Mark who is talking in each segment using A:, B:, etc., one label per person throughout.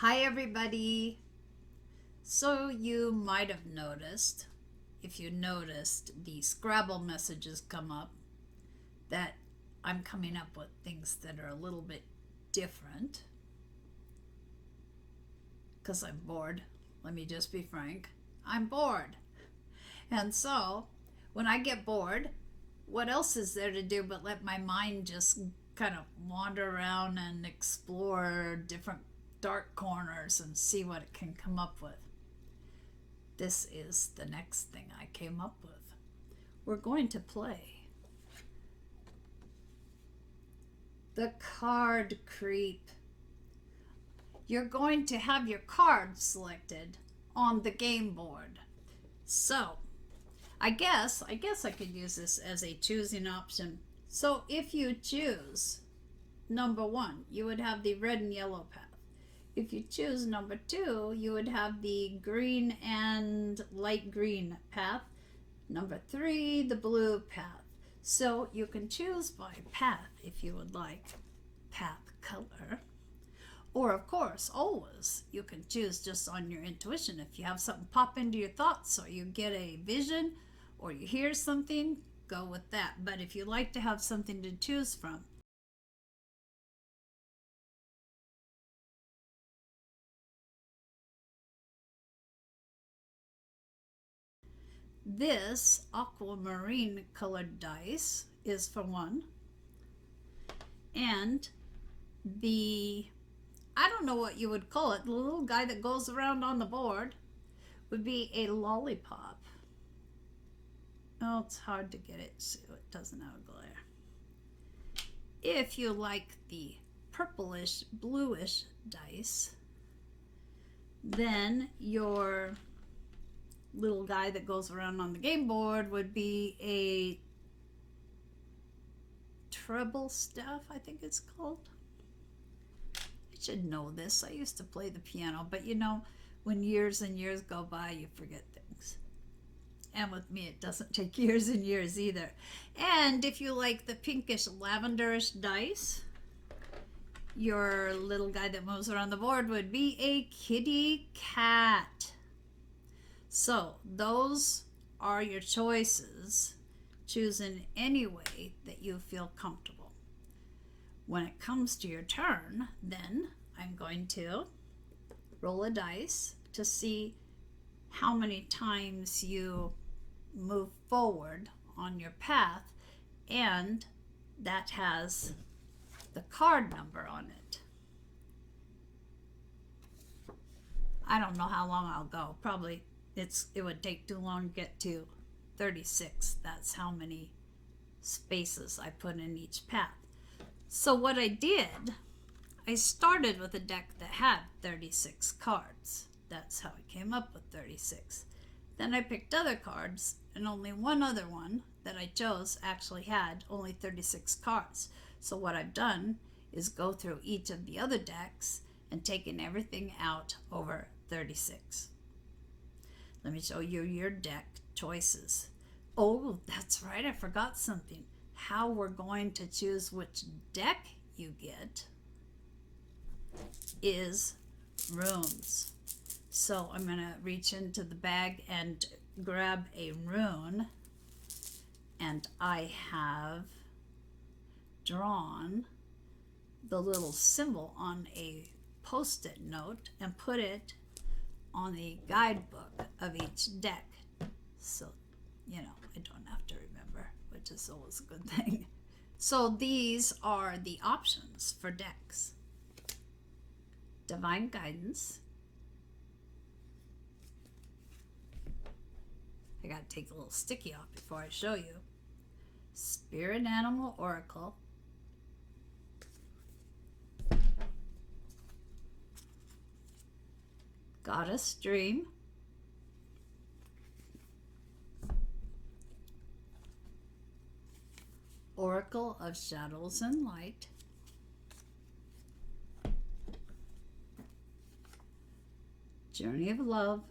A: Hi everybody. So you might have noticed, if you noticed, the Scrabble messages come up that I'm coming up with things that are a little bit different because I'm bored. Let me just be frank. I'm bored. And so when I get bored, what else is there to do but let my mind just kind of wander around and explore different dark corners and see what it can come up with? This is the next thing I came up with. We're going to play the card creep. You're going to have your cards selected on the game board. So I guess I could use this as a choosing option. So if you choose number 1, you would have the red and yellow path. If you choose number 2, you would have the green and light green path. Number 3, the blue path. So you can choose by path if you would like, path color. Or of course, always, you can choose just on your intuition. If you have something pop into your thoughts or you get a vision or you hear something, go with that. But if you like to have something to choose from, this aquamarine colored dice is for 1. And I don't know what you would call it, the little guy that goes around on the board would be a lollipop. Oh, it's hard to get it so it doesn't have a glare. If you like the purplish, bluish dice, then your little guy that goes around on the game board would be a treble staff, I think it's called. I should know this. I used to play the piano, but you know, when years and years go by, you forget things. And with me, it doesn't take years and years either. And if you like the pinkish lavenderish dice, your little guy that moves around the board would be a kitty cat. So those are your choices. Choose in any way that you feel comfortable. When it comes to your turn, then I'm going to roll a dice to see how many times you move forward on your path, and that has the card number on it. I don't know how long I'll go. Probably it would take too long to get to 36. That's how many spaces I put in each path. So what I did, I started with a deck that had 36 cards. That's how I came up with 36. Then I picked other cards, and only one other one that I chose actually had only 36 cards. So what I've done is go through each of the other decks and taken everything out over 36. Let me show you your deck choices. Oh, that's right, I forgot something. How we're going to choose which deck you get is runes. So I'm going to reach into the bag and grab a rune, and I have drawn the little symbol on a post-it note and put it on the guidebook of each deck. So, you know, I don't have to remember, which is always a good thing. So these are the options for decks. Divine Guidance. I gotta take a little sticky off before I show you. Spirit Animal Oracle. Goddess Dream. Oracle of Shadows and Light. Journey of Love.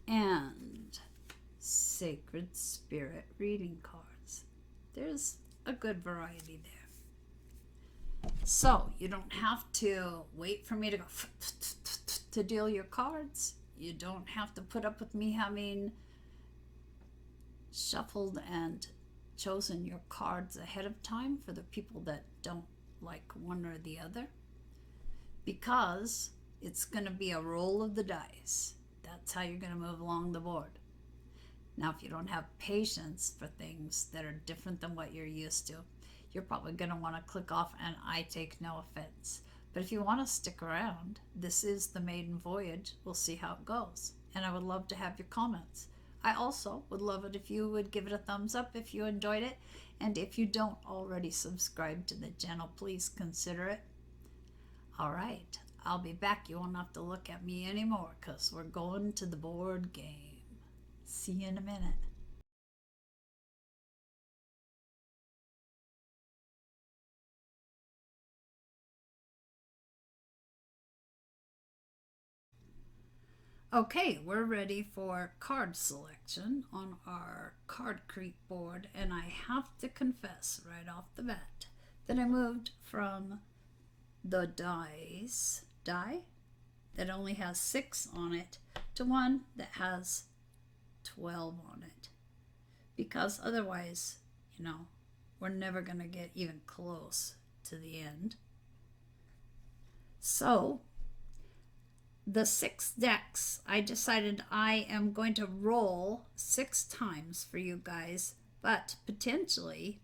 A: And Sacred Spirit reading cards. There's a good variety there. So you don't have to wait for me to go to deal your cards. You don't have to put up with me having shuffled and chosen your cards ahead of time for the people that don't like one or the other, because it's going to be a roll of the dice. That's how you're going to move along the board. Now, if you don't have patience for things that are different than what you're used to, you're probably going to want to click off, and I take no offense. But if you want to stick around, this is the maiden voyage. We'll see how it goes. And I would love to have your comments. I also would love it if you would give it a thumbs up if you enjoyed it. And if you don't already subscribe to the channel, please consider it. All right, I'll be back. You won't have to look at me anymore because we're going to the board game. See you in a minute. Okay, we're ready for card selection on our Card Creep board, and I have to confess right off the bat that I moved from the die that only has 6 on it to one that has 12 on it, because otherwise, we're never going to get even close to the end. So the 6 decks, I decided I am going to roll 6 times for you guys, but potentially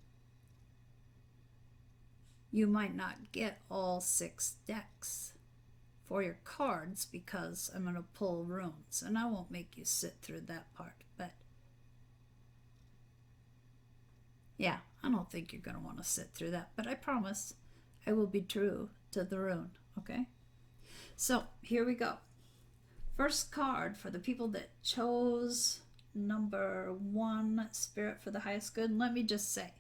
A: you might not get all 6 decks for your cards because I'm going to pull runes, and I won't make you sit through that part. But yeah, I don't think you're going to want to sit through that, but I promise I will be true to the rune. Okay, so here we go. First card for the people that chose number 1, Spirit for the Highest Good. And let me just say,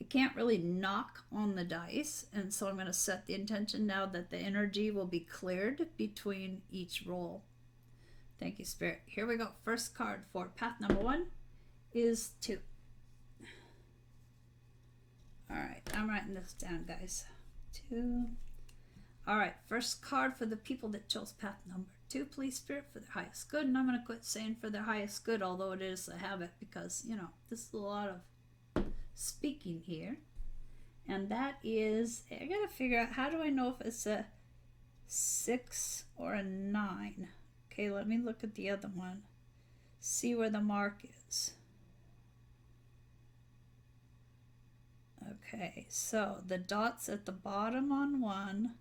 A: I can't really knock on the dice, and so I'm going to set the intention now that the energy will be cleared between each roll. Thank you, Spirit. Here we go. First card for path number 1 is 2. All right, I'm writing this down, guys. 2. All right, first card for the people that chose path number 2, please, Spirit, for their highest good. And I'm going to quit saying for their highest good, although it is a habit, because, this is a lot of speaking here. And that is, I got to figure out, how do I know if it's a 6 or a 9? Okay, let me look at the other one. See where the mark is. Okay, so the dot's at the bottom on one.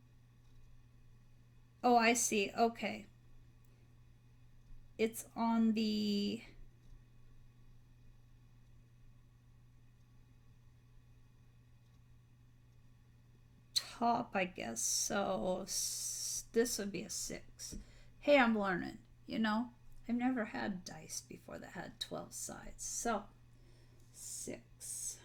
A: Oh, I see. Okay. It's on the top, I guess. So this would be a 6. Hey, I'm learning. I've never had dice before that had 12 sides. So 6.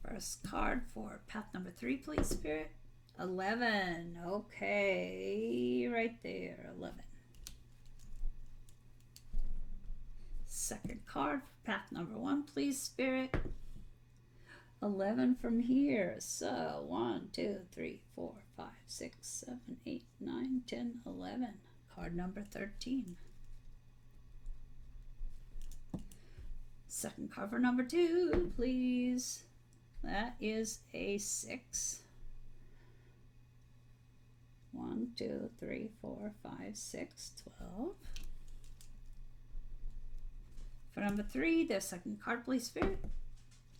A: First card for path number 3, please, Spirit. 11. Okay, right there, 11. Second card for path number 1, please, Spirit. 11 from here. So 1, 2, 3, 4, 5, 6, 7, 8, 9, 10, 11. Card number 13. Second card for number 2, please. That is a 6. 1, 2, 3, 4, 5, 6, 12. For number 3, the second card, please, Spirit.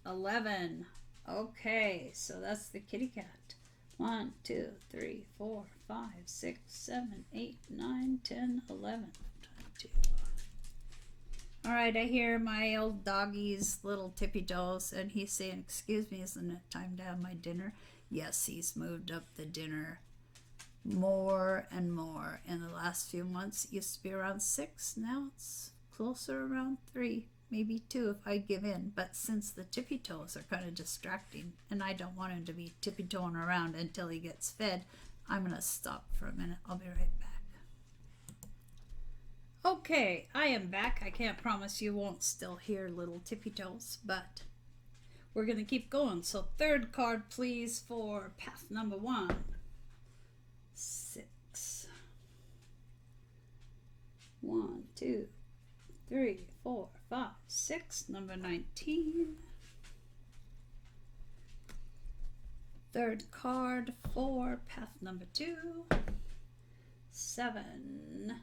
A: 11. Okay, so that's the kitty cat. 1, 2, 3, 4, 5, 6, 7, 8, 9, 10, 11, 22. All right, I hear my old doggy's little tippy toes, and he's saying, "Excuse me, isn't it time to have my dinner?" Yes, he's moved up the dinner more and more in the last few months. It used to be around 6. Now it's closer around 3, maybe 2 if I give in. But since the tippy toes are kind of distracting, and I don't want him to be tippy toeing around until he gets fed, I'm going to stop for a minute. I'll be right back. Okay, I am back. I can't promise you won't still hear little tippy toes, but we're going to keep going. So third card, please, for path number 1. 6. 1, 2, 3, 4, 5, 6. Number 19. Third card for path number 2. 7.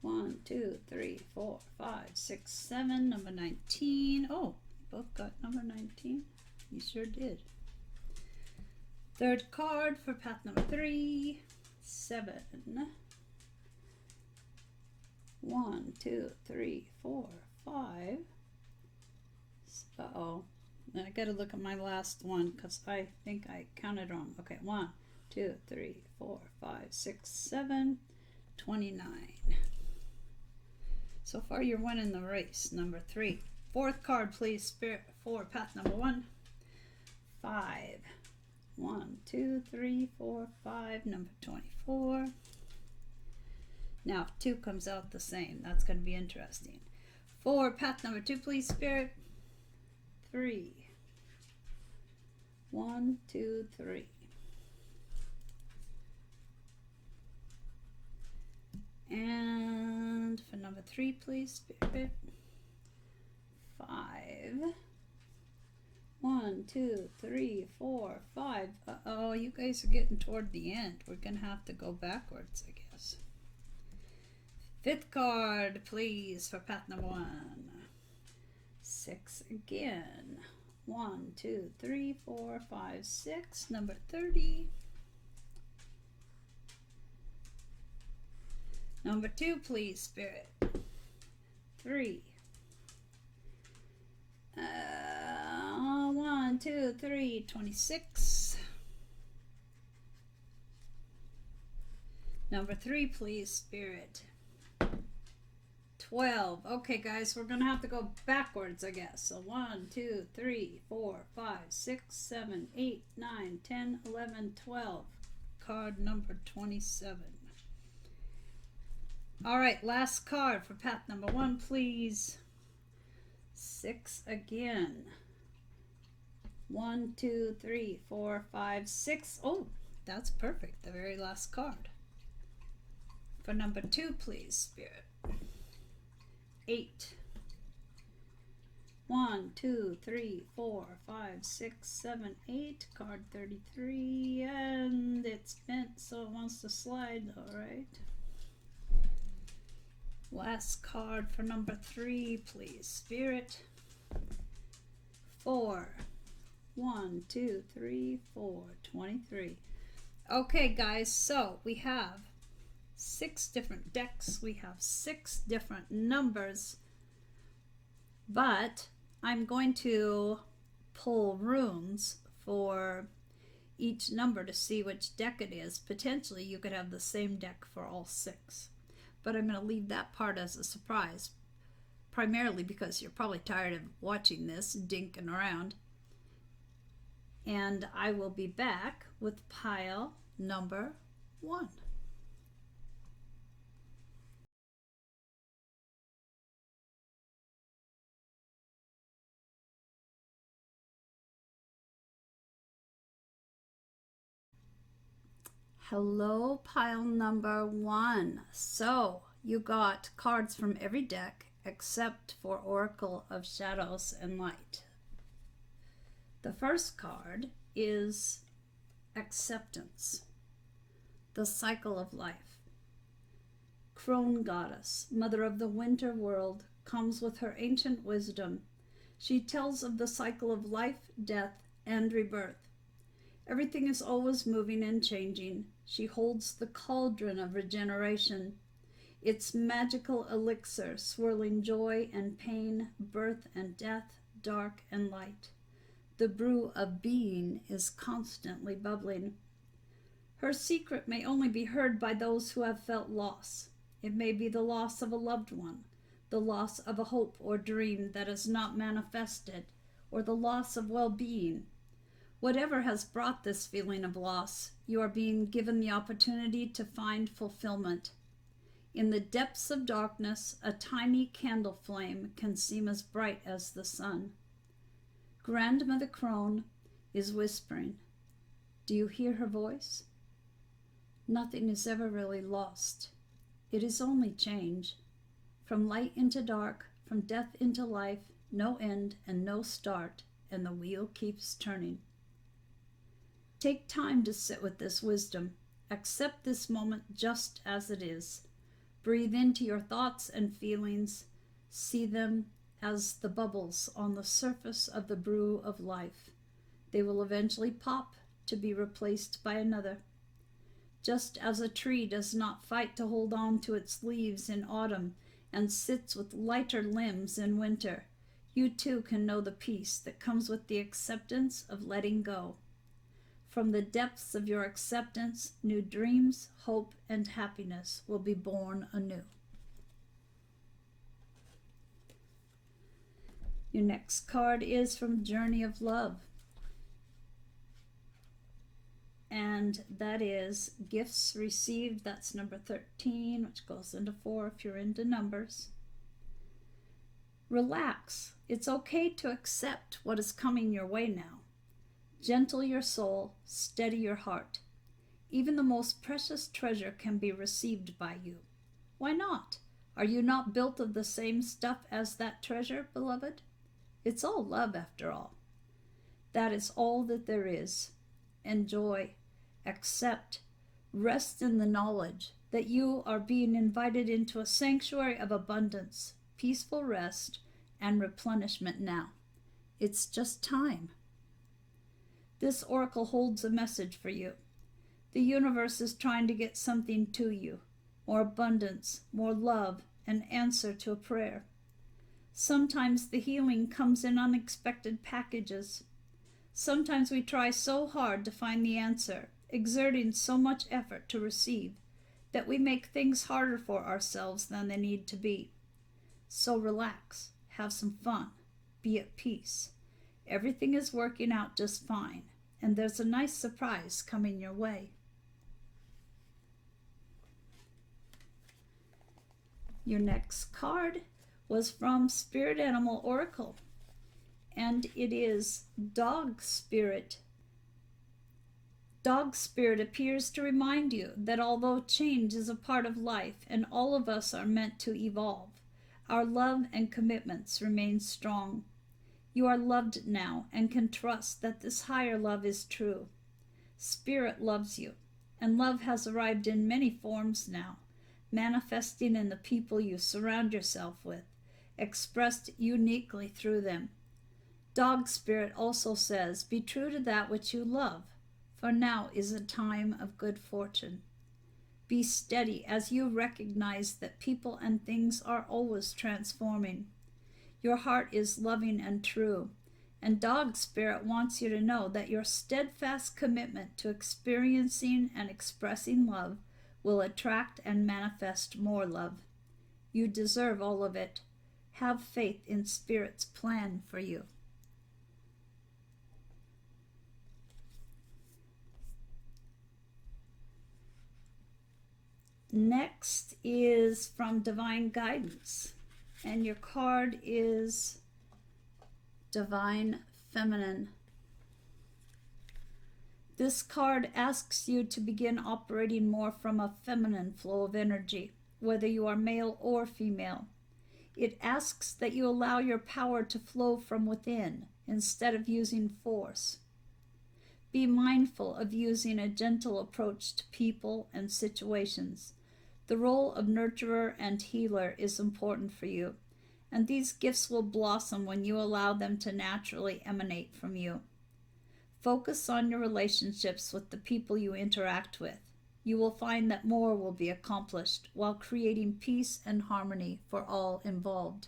A: 1, 2, 3, 4, 5, 6, 7. Number 19. Oh, both got number 19. You sure did. Third card for path number 3. 7. 1, 2, 3, 4, 5. Uh-oh. I gotta look at my last one because I think I counted wrong. Okay, 1, 2, 3, 4, 5, 6, 7, 29. So far you're winning the race. Number 3. Fourth card, please, Spirit, for path number 1. 5. 1, 2, 3, 4, 5. Number 24. Now, if 2 comes out the same, that's going to be interesting. For path number 2, please, Spirit. 3. 1, 2, 3. And for number 3, please, Spirit. 5. 1, 2, 3, 4, 5. Uh-oh, you guys are getting toward the end. We're going to have to go backwards, I guess. Fifth card, please, for path number 1. 6 again. 1, 2, 3, 4, 5, 6. Number 30. Number 2, please, Spirit. 3. 1, 2, 3, 26. Number 3, please, Spirit. 12. Okay, guys, we're going to have to go backwards, I guess. So 1, 2, 3, 4, 5, 6, 7, 8, 9, 10, 11, 12. Card number 27. All right, last card for path number 1, please. 6 again. 1, 2, 3, 4, 5, 6. Oh, that's perfect. The very last card. For number 2, please, Spirit. 8. 1, 2, 3, 4, 5, 6, 7, 8. Card 33. And it's bent, so it wants to slide. All right. Last card for number 3, please, Spirit. 4. 1, 2, 3, 4, 23. Okay, guys, so we have 6 different decks. We have 6 different numbers, but I'm going to pull runes for each number to see which deck it is. Potentially you could have the same deck for all 6, but I'm going to leave that part as a surprise, primarily because you're probably tired of watching this dinking around. And I will be back with pile number 1. Hello, pile number 1. So you got cards from every deck except for Oracle of Shadows and Light. The first card is Acceptance, the Cycle of Life. Crone Goddess, Mother of the Winter World, comes with her ancient wisdom. She tells of the cycle of life, death, and rebirth. Everything is always moving and changing. She holds the cauldron of regeneration, its magical elixir swirling joy and pain, birth and death, dark and light. The brew of being is constantly bubbling. Her secret may only be heard by those who have felt loss. It may be the loss of a loved one, the loss of a hope or dream that is not manifested, or the loss of well-being. Whatever has brought this feeling of loss, you are being given the opportunity to find fulfillment. In the depths of darkness, a tiny candle flame can seem as bright as the sun. Grandmother Crone is whispering. Do you hear her voice? Nothing is ever really lost. It is only change. From light into dark, from death into life, no end and no start, and the wheel keeps turning. Take time to sit with this wisdom. Accept this moment just as it is. Breathe into your thoughts and feelings. See them as the bubbles on the surface of the brew of life. They will eventually pop to be replaced by another. Just as a tree does not fight to hold on to its leaves in autumn and sits with lighter limbs in winter, you too can know the peace that comes with the acceptance of letting go. From the depths of your acceptance, new dreams, hope, and happiness will be born anew. Your next card is from Journey of Love. And that is gifts received. That's number 13, which goes into 4 if you're into numbers. Relax. It's okay to accept what is coming your way now. Gentle your soul, steady your heart. Even the most precious treasure can be received by you. Why not? Are you not built of the same stuff as that treasure, beloved? It's all love, after all. That is all that there is. Enjoy, accept, rest in the knowledge that you are being invited into a sanctuary of abundance, peaceful rest, and replenishment now. It's just time. This oracle holds a message for you. The universe is trying to get something to you, more abundance, more love, an answer to a prayer. Sometimes the healing comes in unexpected packages. Sometimes we try so hard to find the answer, exerting so much effort to receive, that we make things harder for ourselves than they need to be. So relax, have some fun, be at peace. Everything is working out just fine, and there's a nice surprise coming your way. Your next card was from Spirit Animal Oracle, and it is Dog Spirit. Dog Spirit appears to remind you that although change is a part of life and all of us are meant to evolve, our love and commitments remain strong. You are loved now and can trust that this higher love is true. Spirit loves you, and love has arrived in many forms now, manifesting in the people you surround yourself with, expressed uniquely through them. Dog Spirit also says, be true to that which you love, for now is a time of good fortune. Be steady as you recognize that people and things are always transforming. Your heart is loving and true, and Dog Spirit wants you to know that your steadfast commitment to experiencing and expressing love will attract and manifest more love. You deserve all of it. Have faith in Spirit's plan for you. Next is from Divine Guidance, and your card is Divine Feminine. This card asks you to begin operating more from a feminine flow of energy, whether you are male or female. It asks that you allow your power to flow from within instead of using force. Be mindful of using a gentle approach to people and situations. The role of nurturer and healer is important for you, and these gifts will blossom when you allow them to naturally emanate from you. Focus on your relationships with the people you interact with. You will find that more will be accomplished while creating peace and harmony for all involved.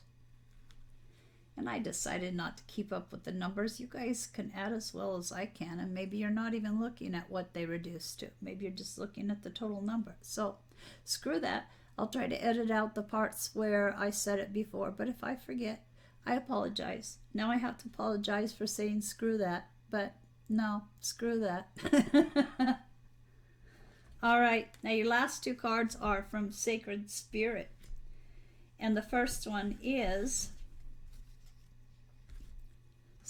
A: And I decided not to keep up with the numbers. You guys can add as well as I can, and maybe you're not even looking at what they reduce to. Maybe you're just looking at the total number. So screw that. I'll try to edit out the parts where I said it before, but if I forget, I apologize. Now I have to apologize for saying screw that, but no, screw that. All right, now your last two cards are from Sacred Spirit. And the first one is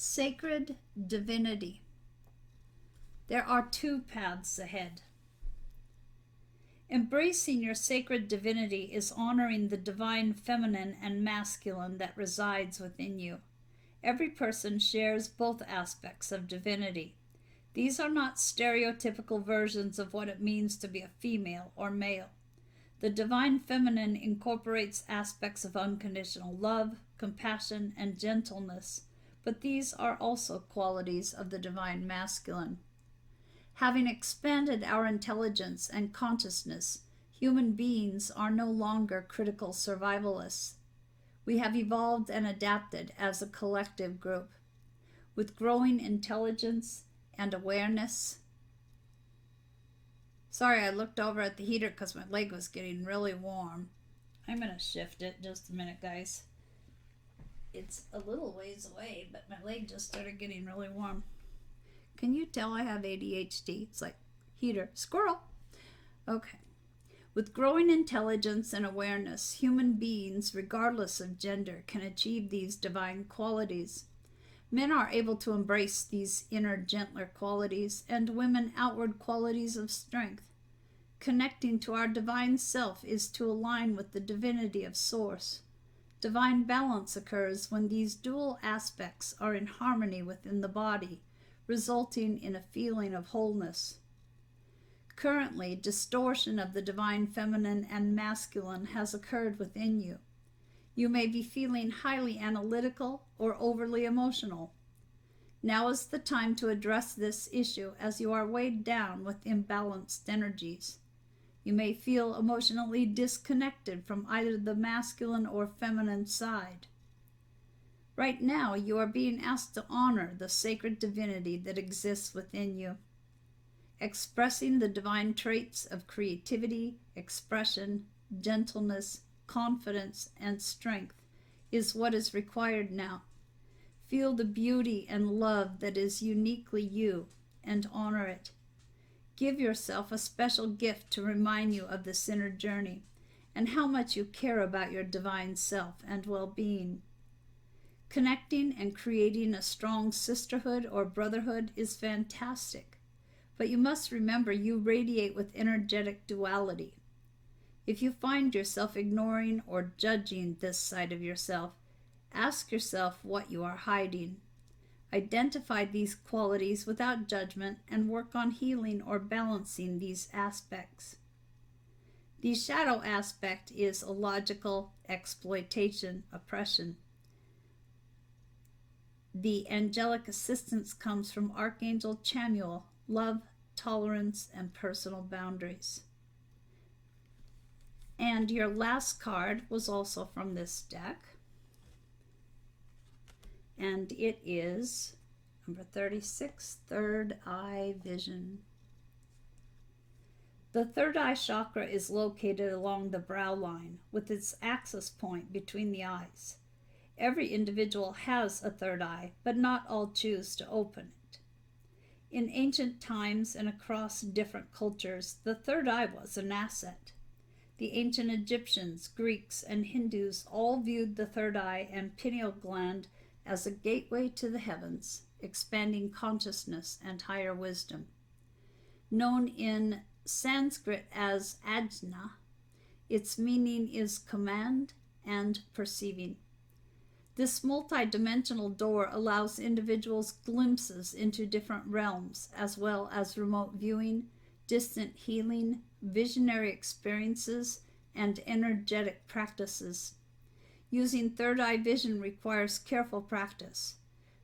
A: Sacred divinity. There are two paths ahead. Embracing your sacred divinity is honoring the divine feminine and masculine that resides within you. Every person shares both aspects of divinity. These are not stereotypical versions of what it means to be a female or male. The divine feminine incorporates aspects of unconditional love, compassion, and gentleness, but these are also qualities of the divine masculine. Having expanded our intelligence and consciousness, human beings are no longer critical survivalists. We have evolved and adapted as a collective group. With growing intelligence and awareness. Sorry, I looked over at the heater because my leg was getting really warm. I'm going to shift it just a minute, guys. It's a little ways away, but my leg just started getting really warm. Can you tell I have ADHD? It's like, heater, squirrel. Okay. With growing intelligence and awareness, human beings, regardless of gender, can achieve these divine qualities. Men are able to embrace these inner, gentler qualities, and women outward qualities of strength. Connecting to our divine self is to align with the divinity of Source. Divine balance occurs when these dual aspects are in harmony within the body, resulting in a feeling of wholeness. Currently, distortion of the divine feminine and masculine has occurred within you. You may be feeling highly analytical or overly emotional. Now is the time to address this issue as you are weighed down with imbalanced energies. You may feel emotionally disconnected from either the masculine or feminine side. Right now, you are being asked to honor the sacred divinity that exists within you. Expressing the divine traits of creativity, expression, gentleness, confidence, and strength is what is required now. Feel the beauty and love that is uniquely you and honor it. Give yourself a special gift to remind you of this inner journey and how much you care about your divine self and well-being. Connecting and creating a strong sisterhood or brotherhood is fantastic, but you must remember you radiate with energetic duality. If you find yourself ignoring or judging this side of yourself, ask yourself what you are hiding. Identify these qualities without judgment and work on healing or balancing these aspects. The shadow aspect is illogical exploitation, oppression. The angelic assistance comes from Archangel Chamuel, love, tolerance, and personal boundaries. And your last card was also from this deck. And it is number 36, Third Eye Vision. The third eye chakra is located along the brow line with its axis point between the eyes. Every individual has a third eye, but not all choose to open it. In ancient times and across different cultures, the third eye was an asset. The ancient Egyptians, Greeks, and Hindus all viewed the third eye and pineal gland as a gateway to the heavens, expanding consciousness and higher wisdom. Known in Sanskrit as ajna, its meaning is command and perceiving. This multi-dimensional door allows individuals glimpses into different realms, as well as remote viewing, distant healing, visionary experiences, and energetic practices. Using third eye vision requires careful practice.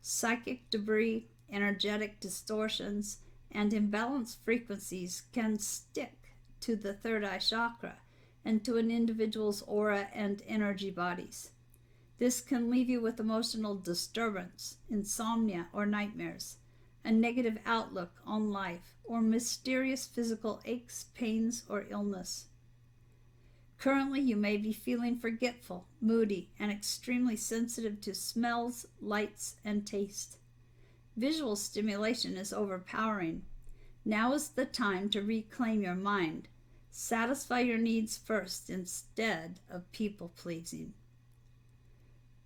A: Psychic debris, energetic distortions, and imbalanced frequencies can stick to the third eye chakra and to an individual's aura and energy bodies. This can leave you with emotional disturbance, insomnia or nightmares, a negative outlook on life, or mysterious physical aches, pains, or illness. Currently, you may be feeling forgetful, moody, and extremely sensitive to smells, lights, and taste. Visual stimulation is overpowering. Now is the time to reclaim your mind. Satisfy your needs first instead of people-pleasing.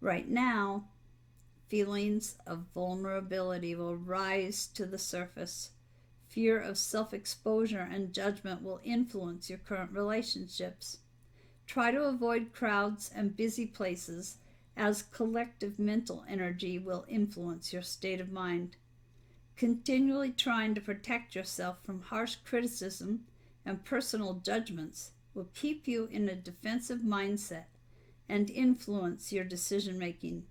A: Right now, Feelings of vulnerability will rise to the surface. Fear of self-exposure and judgment will influence your current relationships. Try to avoid crowds and busy places, as collective mental energy will influence your state of mind. Continually trying to protect yourself from harsh criticism and personal judgments will keep you in a defensive mindset and influence your decision making.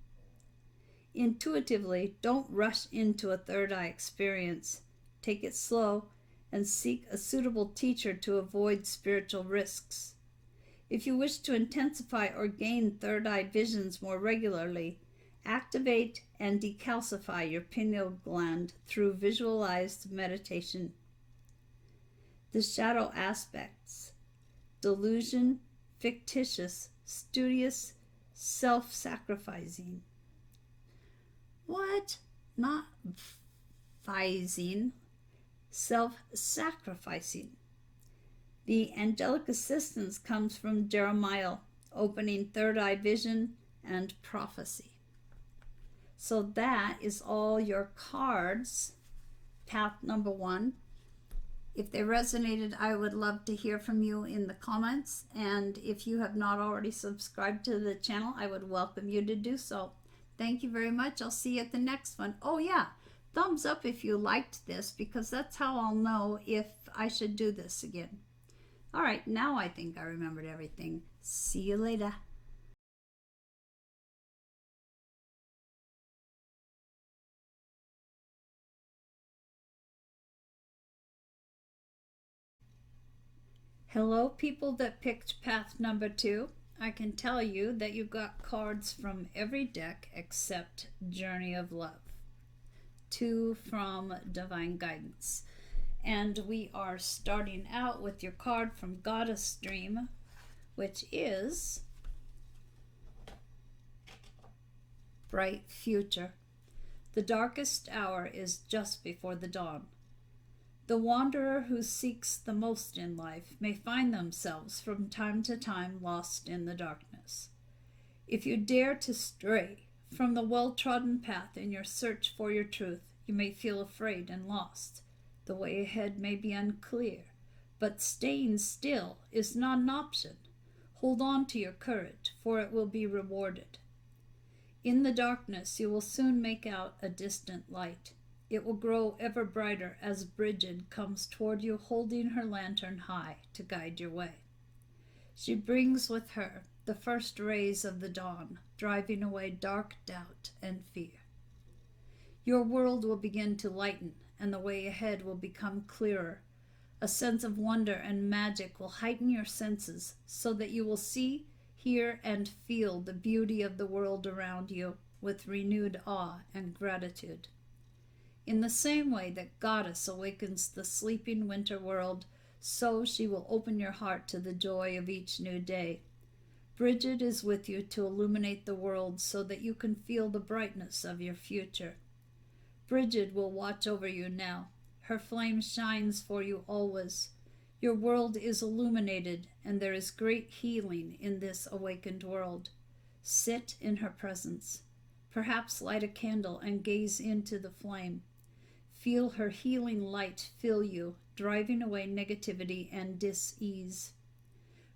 A: Intuitively, don't rush into a third eye experience. Take it slow and seek a suitable teacher to avoid spiritual risks. If you wish to intensify or gain third eye visions more regularly, activate and decalcify your pineal gland through visualized meditation. The shadow aspects: delusion, fictitious, studious, self-sacrificing. What? Not fising, self-sacrificing. The angelic assistance comes from Jeremiah, opening third eye vision and prophecy. So that is all your cards, path number 1. If they resonated, I would love to hear from you in the comments. And if you have not already subscribed to the channel, I would welcome you to do so. Thank you very much. I'll see you at the next one. Oh yeah, thumbs up if you liked this, because that's how I'll know if I should do this again. All right, now I think I remembered everything. See you later. Hello, people that picked path number 2. I can tell you that you got cards from every deck except Journey of Love. 2 from Divine Guidance. And we are starting out with your card from Goddess Dream, which is Bright Future. The darkest hour is just before the dawn. The wanderer who seeks the most in life may find themselves from time to time lost in the darkness. If you dare to stray from the well-trodden path in your search for your truth, you may feel afraid and lost. The way ahead may be unclear, but staying still is not an option. Hold on to your courage, for it will be rewarded. In the darkness, you will soon make out a distant light. It will grow ever brighter as Bridget comes toward you holding her lantern high to guide your way. She brings with her the first rays of the dawn, driving away dark doubt and fear. Your world will begin to lighten, and the way ahead will become clearer. A sense of wonder and magic will heighten your senses so that you will see, hear, and feel the beauty of the world around you with renewed awe and gratitude. In the same way that Goddess awakens the sleeping winter world, so she will open your heart to the joy of each new day. Bridget is with you to illuminate the world so that you can feel the brightness of your future. Bridget will watch over you now. Her flame shines for you always. Your world is illuminated, and there is great healing in this awakened world. Sit in her presence. Perhaps light a candle and gaze into the flame. Feel her healing light fill you, driving away negativity and dis-ease.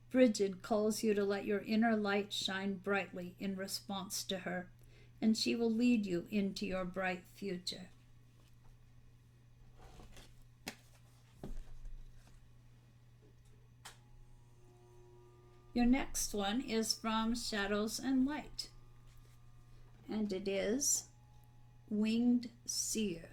A: Bridget calls you to let your inner light shine brightly in response to her, and she will lead you into your bright future. Your next one is from Shadows and Light, and it is Winged Seer.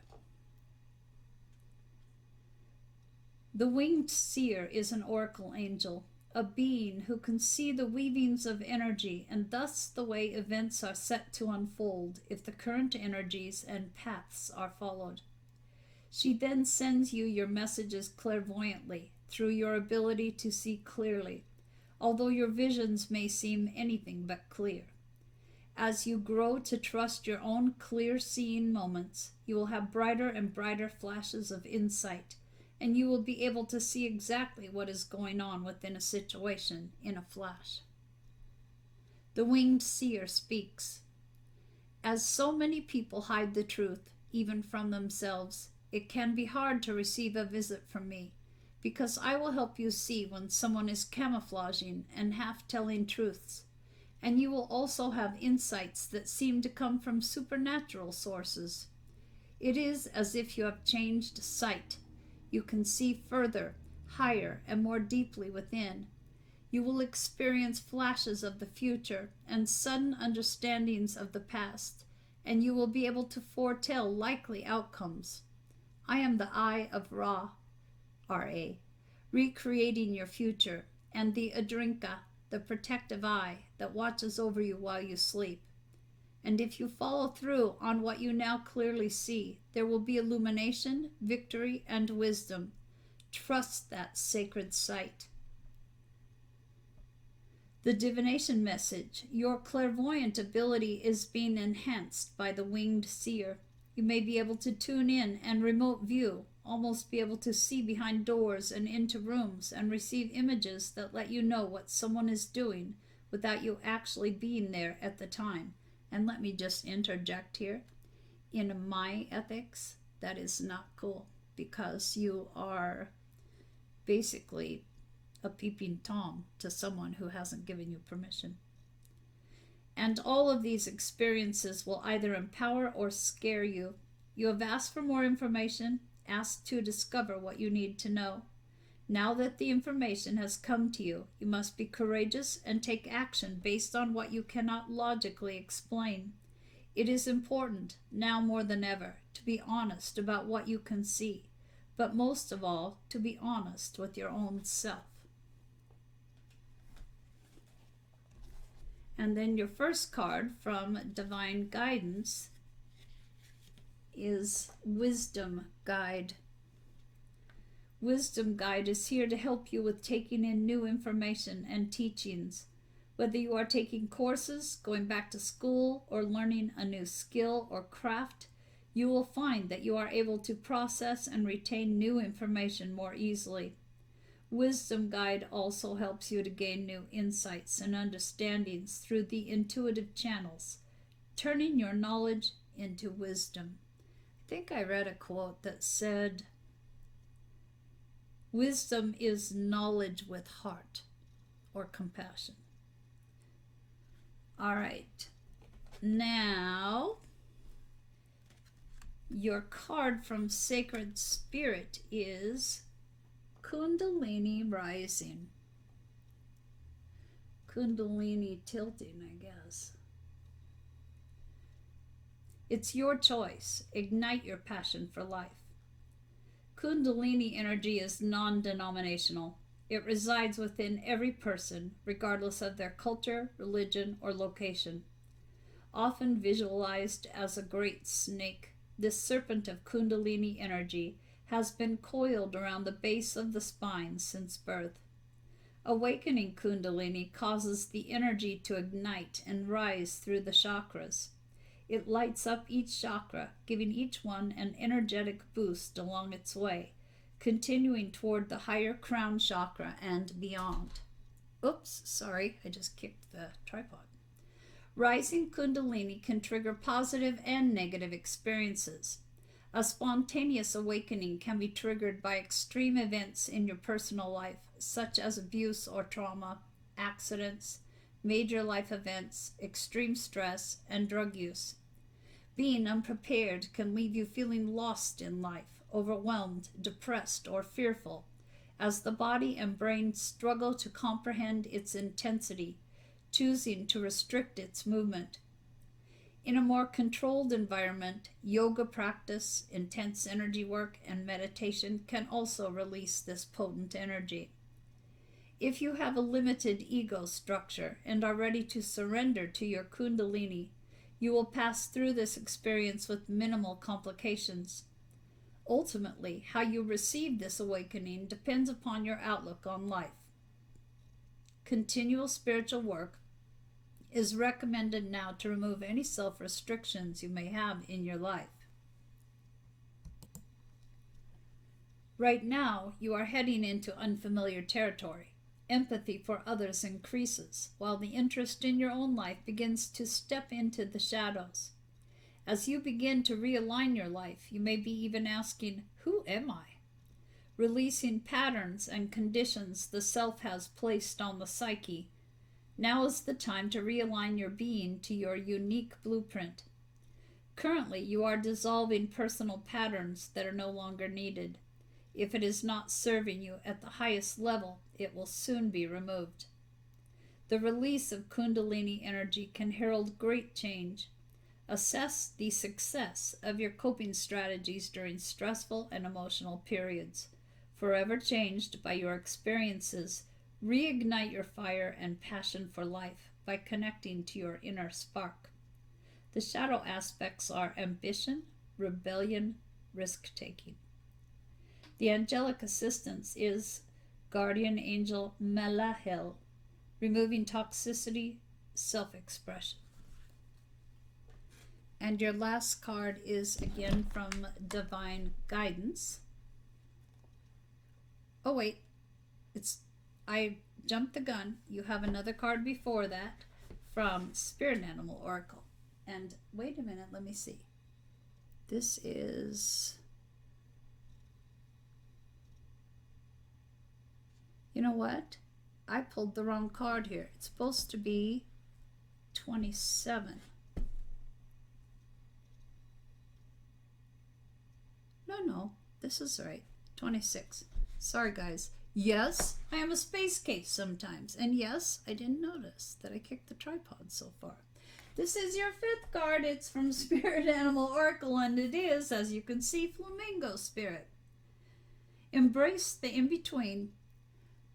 A: The Winged Seer is an oracle angel, a being who can see the weavings of energy and thus the way events are set to unfold if the current energies and paths are followed. She then sends you your messages clairvoyantly through your ability to see clearly, although your visions may seem anything but clear. As you grow to trust your own clear-seeing moments, you will have brighter and brighter flashes of insight, and you will be able to see exactly what is going on within a situation in a flash. The Winged Seer speaks. As so many people hide the truth, even from themselves, it can be hard to receive a visit from me, because I will help you see when someone is camouflaging and half telling truths, and you will also have insights that seem to come from supernatural sources. It is as if you have changed sight. You can see further, higher, and more deeply within. You will experience flashes of the future and sudden understandings of the past, and you will be able to foretell likely outcomes. I am the Eye of Ra, R.A., recreating your future, and the Adrinka, the protective eye that watches over you while you sleep. And if you follow through on what you now clearly see, there will be illumination, victory, and wisdom. Trust that sacred sight. The divination message. Your clairvoyant ability is being enhanced by the winged seer. You may be able to tune in and remote view, almost be able to see behind doors and into rooms and receive images that let you know what someone is doing without you actually being there at the time. And let me just interject here. In my ethics, that is not cool, because you are basically a peeping Tom to someone who hasn't given you permission. And all of these experiences will either empower or scare you. You have asked for more information, asked to discover what you need to know. Now that the information has come to you, you must be courageous and take action based on what you cannot logically explain. It is important, now more than ever, to be honest about what you can see, but most of all, to be honest with your own self. And then your first card from Divine Guidance is Wisdom Guide. Wisdom Guide is here to help you with taking in new information and teachings. Whether you are taking courses, going back to school, or learning a new skill or craft, you will find that you are able to process and retain new information more easily. Wisdom Guide also helps you to gain new insights and understandings through the intuitive channels, turning your knowledge into wisdom. I think I read a quote that said, "Wisdom is knowledge with heart," or compassion. All right. Now, your card from Sacred Spirit is Kundalini Rising. Kundalini tilting, I guess. It's your choice. Ignite your passion for life. Kundalini energy is non-denominational. It resides within every person, regardless of their culture, religion, or location. Often visualized as a great snake, this serpent of Kundalini energy has been coiled around the base of the spine since birth. Awakening Kundalini causes the energy to ignite and rise through the chakras. It lights up each chakra, giving each one an energetic boost along its way, continuing toward the higher crown chakra and beyond. Oops, sorry, I just kicked the tripod. Rising Kundalini can trigger positive and negative experiences. A spontaneous awakening can be triggered by extreme events in your personal life, such as abuse or trauma, accidents, major life events, extreme stress, and drug use. Being unprepared can leave you feeling lost in life, overwhelmed, depressed, or fearful, as the body and brain struggle to comprehend its intensity, choosing to restrict its movement. In a more controlled environment, yoga practice, intense energy work, and meditation can also release this potent energy. If you have a limited ego structure and are ready to surrender to your Kundalini, you will pass through this experience with minimal complications. Ultimately, how you receive this awakening depends upon your outlook on life. Continual spiritual work is recommended now to remove any self-restrictions you may have in your life. Right now, you are heading into unfamiliar territory. Empathy for others increases, while the interest in your own life begins to step into the shadows. As you begin to realign your life, you may be even asking, who am I? Releasing patterns and conditions the self has placed on the psyche. Now is the time to realign your being to your unique blueprint. Currently, you are dissolving personal patterns that are no longer needed. If it is not serving you at the highest level, it will soon be removed. The release of Kundalini energy can herald great change. Assess the success of your coping strategies during stressful and emotional periods. Forever changed by your experiences, reignite your fire and passion for life by connecting to your inner spark. The shadow aspects are ambition, rebellion, risk-taking. The angelic assistance is Guardian Angel Malahel, removing toxicity, self-expression. And your last card is again from Divine Guidance. Oh wait, I jumped the gun. You have another card before that from Spirit Animal Oracle. And wait a minute, let me see. This is, you know what? I pulled the wrong card here. It's supposed to be 27. No, this is right. 26. Sorry, guys. Yes, I am a space case sometimes. And yes, I didn't notice that I kicked the tripod so far. This is your 5th card. It's from Spirit Animal Oracle, and it is, as you can see, Flamingo Spirit. Embrace the in-between.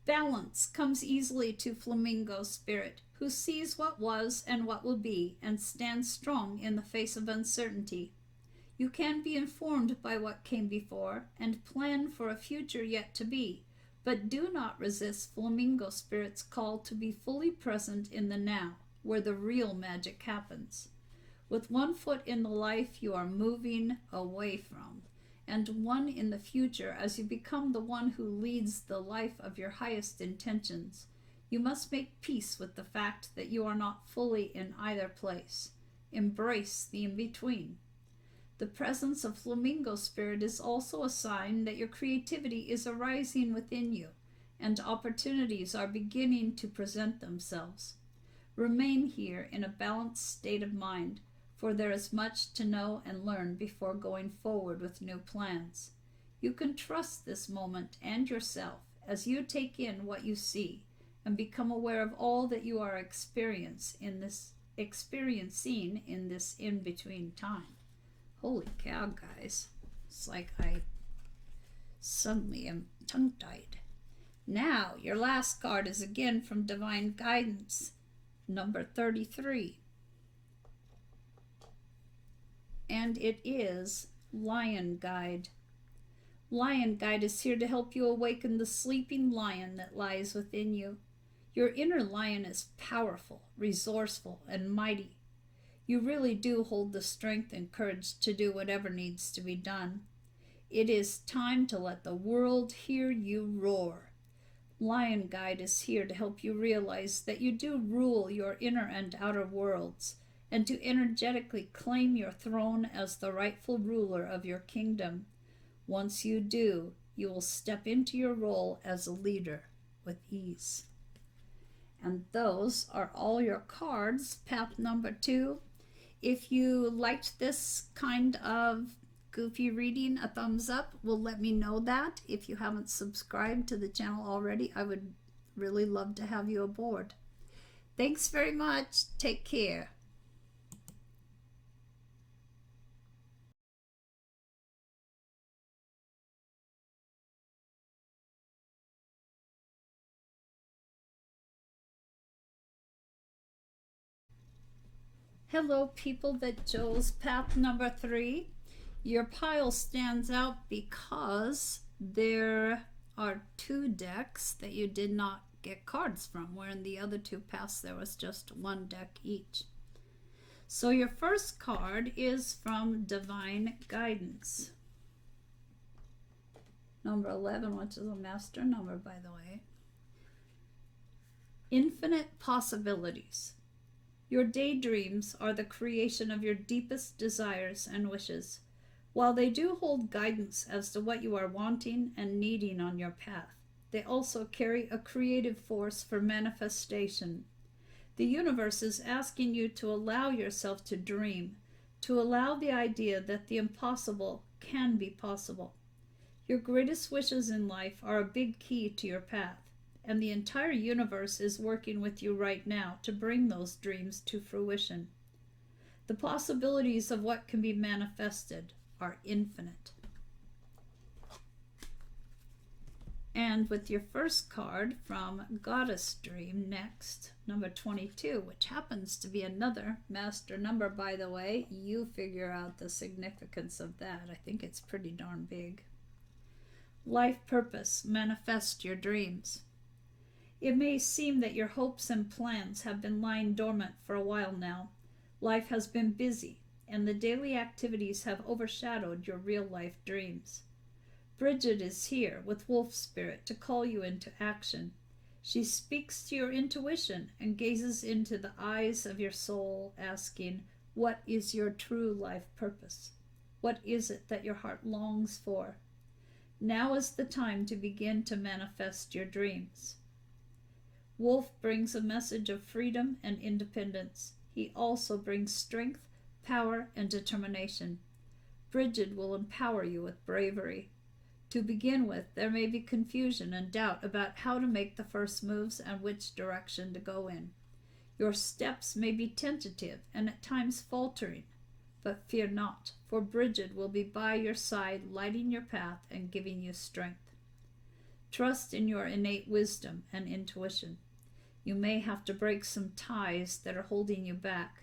A: Balance comes easily to Flamingo Spirit, who sees what was and what will be, and stands strong in the face of uncertainty. You can be informed by what came before, and plan for a future yet to be, but do not resist Flamingo Spirit's call to be fully present in the now, where the real magic happens. With one foot in the life you are moving away from, and one in the future as you become the one who leads the life of your highest intentions, you must make peace with the fact that you are not fully in either place. Embrace the in-between. The presence of Flamingo Spirit is also a sign that your creativity is arising within you, and opportunities are beginning to present themselves. Remain here in a balanced state of mind, for there is much to know and learn before going forward with new plans. You can trust this moment and yourself as you take in what you see and become aware of all that you are experiencing in this in-between time. Holy cow, guys. It's like I suddenly am tongue-tied. Now, your last card is again from Divine Guidance, number 33. And it is Lion Guide. Lion Guide is here to help you awaken the sleeping lion that lies within you. Your inner lion is powerful, resourceful, and mighty. You really do hold the strength and courage to do whatever needs to be done. It is time to let the world hear you roar. Lion Guide is here to help you realize that you do rule your inner and outer worlds, and to energetically claim your throne as the rightful ruler of your kingdom. Once you do, you will step into your role as a leader with ease. And those are all your cards, path number 2. If you liked this kind of goofy reading, a thumbs up will let me know that. If you haven't subscribed to the channel already, I would really love to have you aboard. Thanks very much. Take care. Hello, people that chose path number 3. Your pile stands out because there are 2 decks that you did not get cards from, where in the other 2 paths there was just 1 deck each. So your first card is from Divine Guidance. Number 11, which is a master number, by the way. Infinite possibilities. Your daydreams are the creation of your deepest desires and wishes. While they do hold guidance as to what you are wanting and needing on your path, they also carry a creative force for manifestation. The universe is asking you to allow yourself to dream, to allow the idea that the impossible can be possible. Your greatest wishes in life are a big key to your path, and the entire universe is working with you right now to bring those dreams to fruition. The possibilities of what can be manifested are infinite. And with your first card from Goddess Dream next, number 22, which happens to be another master number, by the way. You figure out the significance of that. I think it's pretty darn big. Life purpose, manifest your dreams. It may seem that your hopes and plans have been lying dormant for a while now. Life has been busy, and the daily activities have overshadowed your real-life dreams. Bridget is here with Wolf Spirit to call you into action. She speaks to your intuition and gazes into the eyes of your soul, asking, what is your true life purpose? What is it that your heart longs for? Now is the time to begin to manifest your dreams. Wolf brings a message of freedom and independence. He also brings strength, power, and determination. Bridget will empower you with bravery. To begin with, there may be confusion and doubt about how to make the first moves and which direction to go in. Your steps may be tentative and at times faltering, but fear not, for Bridget will be by your side, lighting your path and giving you strength. Trust in your innate wisdom and intuition. You may have to break some ties that are holding you back.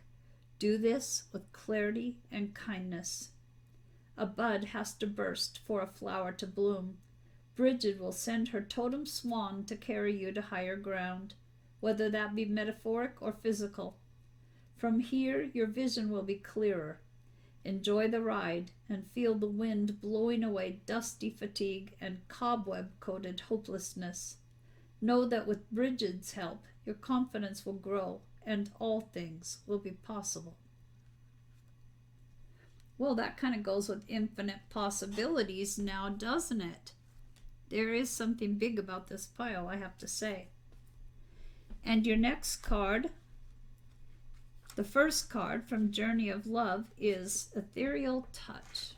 A: Do this with clarity and kindness. A bud has to burst for a flower to bloom. Bridget will send her totem swan to carry you to higher ground, whether that be metaphoric or physical. From here, your vision will be clearer. Enjoy the ride and feel the wind blowing away dusty fatigue and cobweb-coated hopelessness. Know that with Bridget's help, your confidence will grow and all things will be possible. Well, that kind of goes with infinite possibilities now, doesn't it? There is something big about this pile, I have to say. And your next card, the first card from Journey of Love, is Ethereal Touch.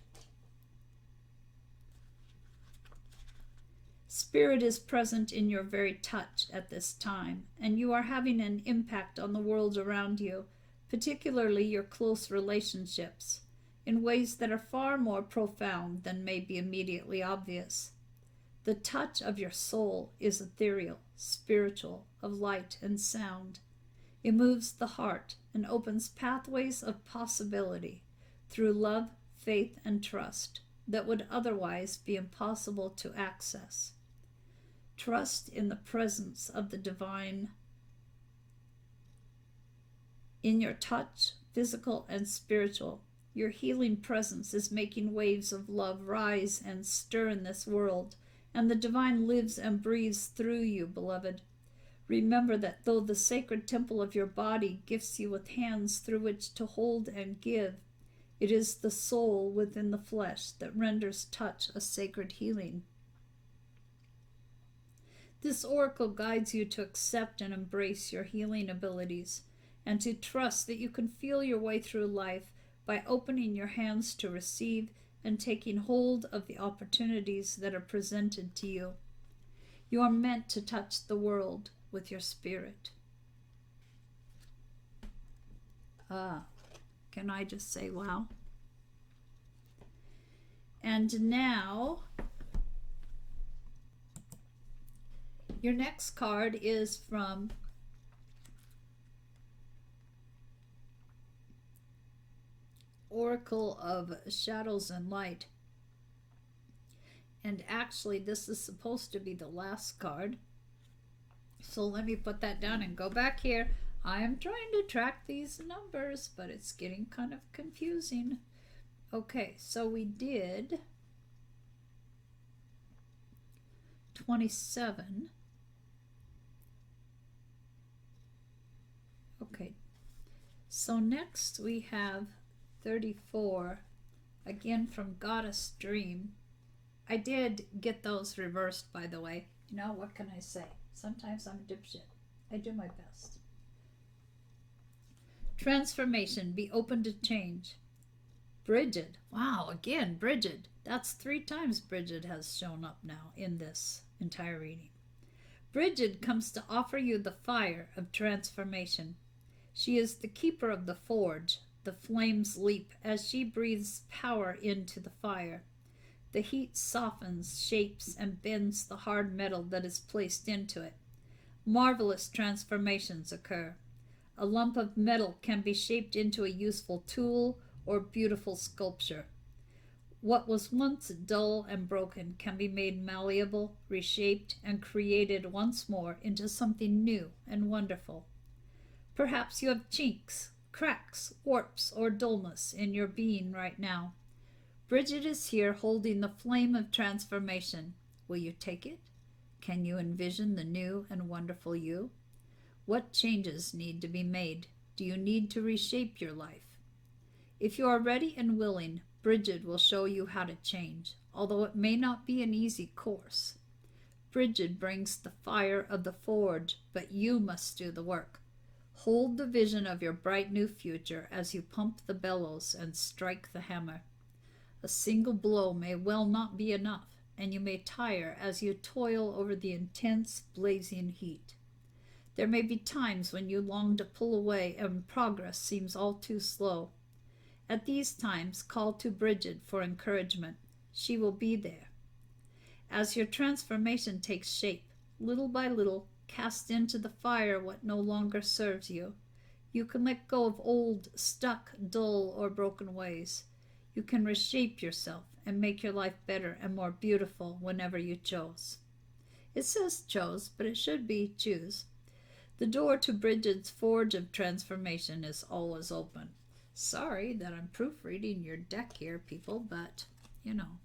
A: Spirit is present in your very touch at this time, and you are having an impact on the world around you, particularly your close relationships, in ways that are far more profound than may be immediately obvious. The touch of your soul is ethereal, spiritual, of light and sound. It moves the heart and opens pathways of possibility through love, faith, and trust that would otherwise be impossible to access. Trust in the presence of the divine in your touch, physical and spiritual. Your healing presence is making waves of love rise and stir in this world, and the divine lives and breathes through you, beloved. Remember that though the sacred temple of your body gifts you with hands through which to hold and give, it is the soul within the flesh that renders touch a sacred healing. This oracle guides you to accept and embrace your healing abilities, and to trust that you can feel your way through life by opening your hands to receive and taking hold of the opportunities that are presented to you. You are meant to touch the world with your spirit. Can I just say wow? And now, your next card is from Oracle of Shadows and Light. And actually, this is supposed to be the last card. So let me put that down and go back here. I am trying to track these numbers, but it's getting kind of confusing. Okay, so we did 27. Okay, So next we have 34, again from Goddess Dream. I did get those reversed, by the way. You know, what can I say? Sometimes I'm a dipshit. I do my best. Transformation, be open to change. Bridget. Wow, again, Bridget. That's 3 times Bridget has shown up now in this entire reading. Bridget comes to offer you the fire of transformation. She is the keeper of the forge. The flames leap as she breathes power into the fire. The heat softens, shapes, and bends the hard metal that is placed into it. Marvelous transformations occur. A lump of metal can be shaped into a useful tool or beautiful sculpture. What was once dull and broken can be made malleable, reshaped, and created once more into something new and wonderful. Perhaps you have chinks, cracks, warps, or dullness in your being right now. Bridget is here holding the flame of transformation. Will you take it? Can you envision the new and wonderful you? What changes need to be made? Do you need to reshape your life? If you are ready and willing, Bridget will show you how to change, although it may not be an easy course. Bridget brings the fire of the forge, but you must do the work. Hold the vision of your bright new future as you pump the bellows and strike the hammer. A single blow may well not be enough, and you may tire as you toil over the intense, blazing heat. There may be times when you long to pull away and progress seems all too slow. At these times, call to Bridget for encouragement. She will be there. As your transformation takes shape, little by little, cast into the fire what no longer serves you. You can let go of old, stuck, dull, or broken ways. You can reshape yourself and make your life better and more beautiful whenever you choose. It says chose, but it should be choose. The door to Bridget's forge of transformation is always open. Sorry that I'm proofreading your deck here, people, but, you know,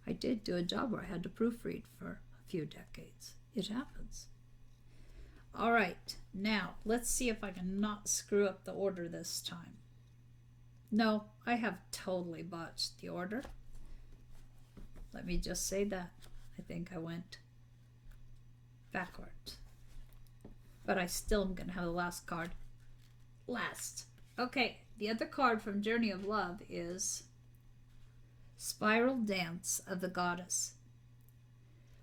A: I did do a job where I had to proofread for a few decades. It happens. All right, now let's see if I can not screw up the order this time. No, I have totally botched the order. Let me just say that. I think I went backwards. But I still am going to have the last card last. Okay, the other card from Journey of Love is Spiral Dance of the Goddess.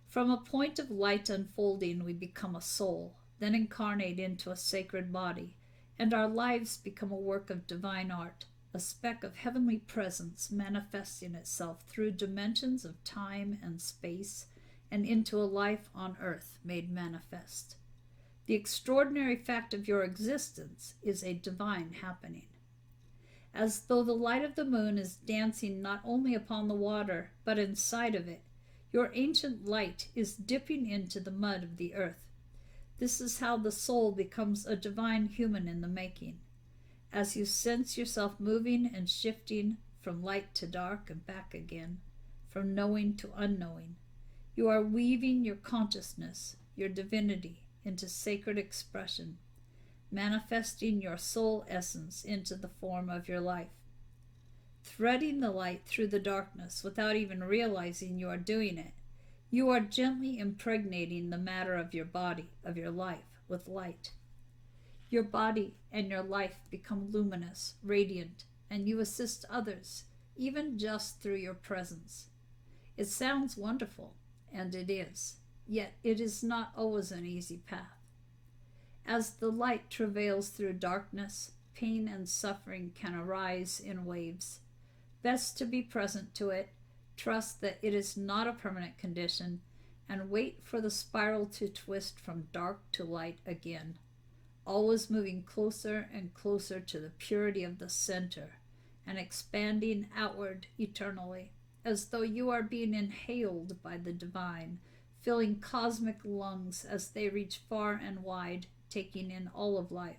A: From a point of light unfolding, we become a soul, then incarnate into a sacred body, and our lives become a work of divine art, a speck of heavenly presence manifesting itself through dimensions of time and space and into a life on earth made manifest. The extraordinary fact of your existence is a divine happening. As though the light of the moon is dancing not only upon the water, but inside of it, your ancient light is dipping into the mud of the earth. This is how the soul becomes a divine human in the making. As you sense yourself moving and shifting from light to dark and back again, from knowing to unknowing, you are weaving your consciousness, your divinity, into sacred expression, manifesting your soul essence into the form of your life. Threading the light through the darkness without even realizing you are doing it, you are gently impregnating the matter of your body, of your life, with light. Your body and your life become luminous, radiant, and you assist others, even just through your presence. It sounds wonderful, and it is, yet it is not always an easy path. As the light travails through darkness, pain and suffering can arise in waves. Best to be present to it, trust that it is not a permanent condition, and wait for the spiral to twist from dark to light again, always moving closer and closer to the purity of the center and expanding outward eternally, as though you are being inhaled by the divine, filling cosmic lungs as they reach far and wide, taking in all of life.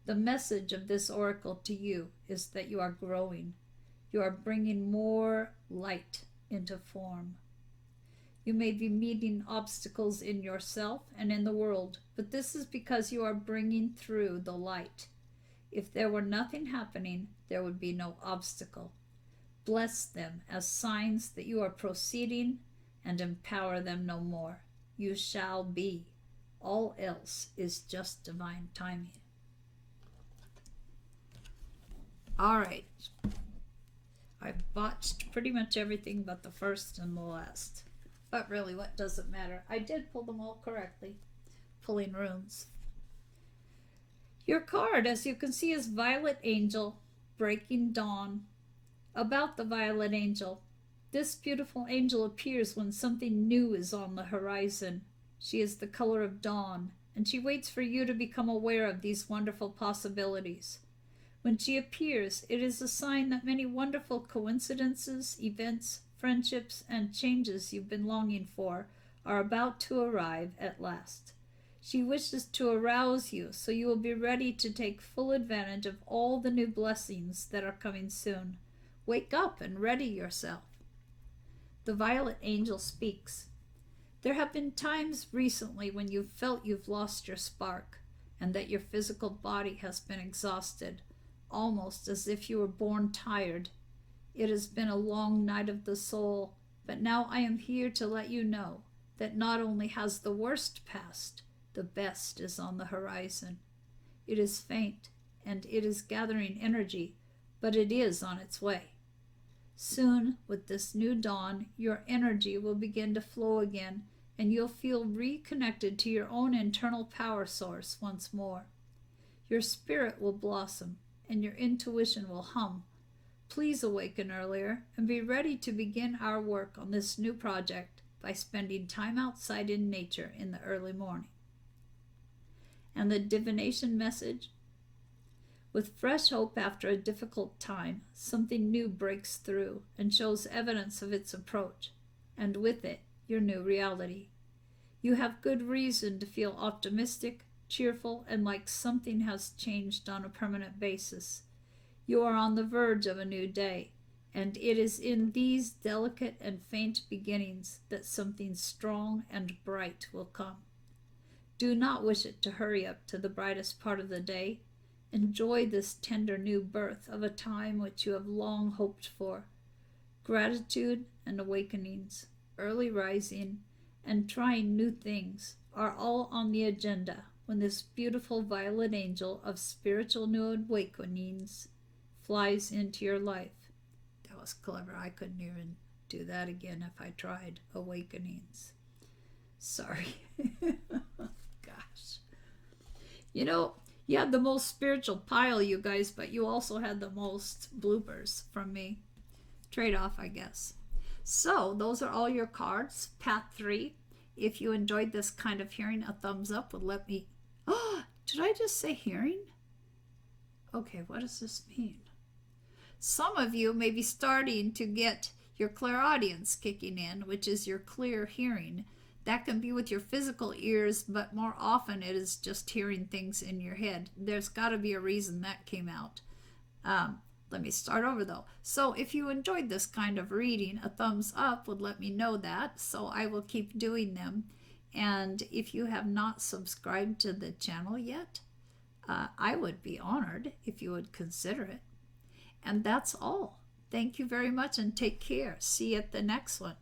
A: The message of this oracle to you is that you are growing. You are bringing more light into form. You may be meeting obstacles in yourself and in the world, but this is because you are bringing through the light. If there were nothing happening, there would be no obstacle. Bless them as signs that you are proceeding and empower them no more. You shall be. All else is just divine timing. All right. I've botched pretty much everything but the first and the last. But really, what does it matter? I did pull them all correctly. Pulling runes. Your card, as you can see, is Violet Angel, Breaking Dawn. About the Violet Angel. This beautiful angel appears when something new is on the horizon. She is the color of dawn, and she waits for you to become aware of these wonderful possibilities. When she appears, it is a sign that many wonderful coincidences, events, friendships, and changes you've been longing for are about to arrive at last. She wishes to arouse you so you will be ready to take full advantage of all the new blessings that are coming soon. Wake up and ready yourself. The Violet Angel speaks. There have been times recently when you've felt you've lost your spark and that your physical body has been exhausted, almost as if you were born tired. It has been a long night of the soul, but now I am here to let you know that not only has the worst passed, the best is on the horizon. It is faint, and it is gathering energy, but it is on its way. Soon, with this new dawn, your energy will begin to flow again, and you'll feel reconnected to your own internal power source once more. Your spirit will blossom, and your intuition will hum. Please awaken earlier and be ready to begin our work on this new project by spending time outside in nature in the early morning. And the divination message? With fresh hope after a difficult time, something new breaks through and shows evidence of its approach, and with it, your new reality. You have good reason to feel optimistic, cheerful, and like something has changed on a permanent basis. You are on the verge of a new day, and it is in these delicate and faint beginnings that something strong and bright will come. Do not wish it to hurry up to the brightest part of the day. Enjoy this tender new birth of a time which you have long hoped for. Gratitude and awakenings, early rising, and trying new things are all on the agenda when this beautiful violet angel of spiritual new awakenings flies into your life. That was clever. I couldn't even do that again if I tried. Awakenings. Sorry. Gosh. You know, you had the most spiritual pile, you guys, but you also had the most bloopers from me. Trade-off, I guess. So, those are all your cards. Path 3. If you enjoyed this kind of hearing, a thumbs up would let me... Oh, did I just say hearing? Okay, what does this mean? Some of you may be starting to get your clairaudience kicking in, which is your clear hearing. That can be with your physical ears, but more often it is just hearing things in your head. There's got to be a reason that came out. Let me start over though. So if you enjoyed this kind of reading, a thumbs up would let me know that, so I will keep doing them. And if you have not subscribed to the channel yet, I would be honored if you would consider it. And that's all. Thank you very much and take care. See you at the next one.